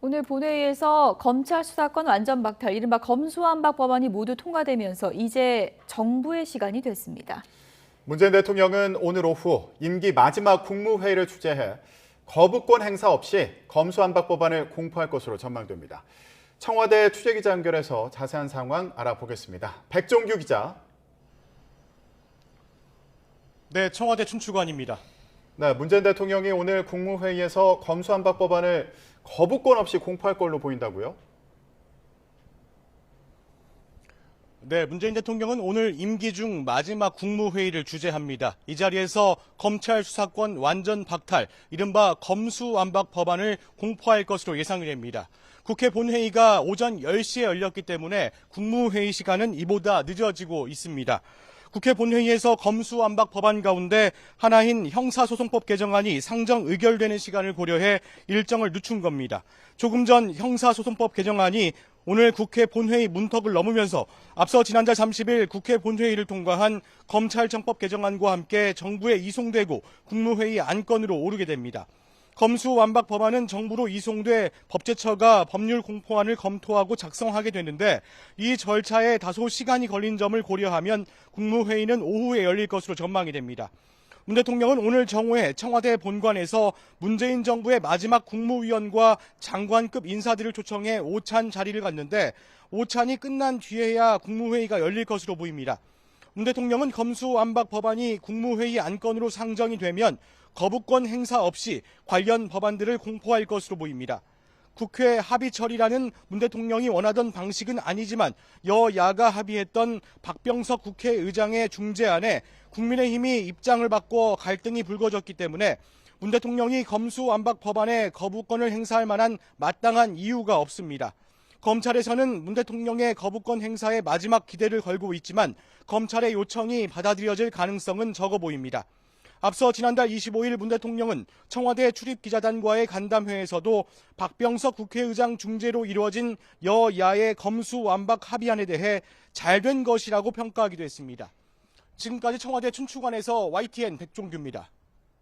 오늘 본회의에서 검찰 수사권 완전 박탈, 이른바 검수완박 법안이 모두 통과되면서 이제 정부의 시간이 됐습니다. 문재인 대통령은 오늘 오후 임기 마지막 국무회의를 주재해 거부권 행사 없이 검수완박 법안을 공포할 것으로 전망됩니다. 청와대 취재기자 연결해서 자세한 상황 알아보겠습니다. 백종규 기자. 네, 청와대 춘추관입니다. 네, 문재인 대통령이 오늘 국무회의에서 검수완박 법안을 거부권 없이 공포할 걸로 보인다고요? 네, 문재인 대통령은 오늘 임기 중 마지막 국무회의를 주재합니다. 이 자리에서 검찰 수사권 완전 박탈, 이른바 검수완박 법안을 공포할 것으로 예상이 됩니다. 국회 본회의가 오전 10시에 열렸기 때문에 국무회의 시간은 이보다 늦어지고 있습니다. 국회 본회의에서 검수완박 법안 가운데 하나인 형사소송법 개정안이 상정 의결되는 시간을 고려해 일정을 늦춘 겁니다. 조금 전 형사소송법 개정안이 오늘 국회 본회의 문턱을 넘으면서 앞서 지난달 30일 국회 본회의를 통과한 검찰청법 개정안과 함께 정부에 이송되고 국무회의 안건으로 오르게 됩니다. 검수완박 법안은 정부로 이송돼 법제처가 법률 공포안을 검토하고 작성하게 되는데 이 절차에 다소 시간이 걸린 점을 고려하면 국무회의는 오후에 열릴 것으로 전망이 됩니다. 문 대통령은 오늘 정오에 청와대 본관에서 문재인 정부의 마지막 국무위원과 장관급 인사들을 초청해 오찬 자리를 갖는데 오찬이 끝난 뒤에야 국무회의가 열릴 것으로 보입니다. 문 대통령은 검수완박 법안이 국무회의 안건으로 상정이 되면 거부권 행사 없이 관련 법안들을 공포할 것으로 보입니다. 국회 합의 처리라는 문 대통령이 원하던 방식은 아니지만 여야가 합의했던 박병석 국회의장의 중재안에 국민의힘이 입장을 바꿔 갈등이 불거졌기 때문에 문 대통령이 검수완박 법안에 거부권을 행사할 만한 마땅한 이유가 없습니다. 검찰에서는 문 대통령의 거부권 행사에 마지막 기대를 걸고 있지만 검찰의 요청이 받아들여질 가능성은 적어 보입니다. 앞서 지난달 25일 문 대통령은 청와대 출입기자단과의 간담회에서도 박병석 국회의장 중재로 이루어진 여야의 검수완박 합의안에 대해 잘된 것이라고 평가하기도 했습니다. 지금까지 청와대 춘추관에서 YTN 백종규입니다.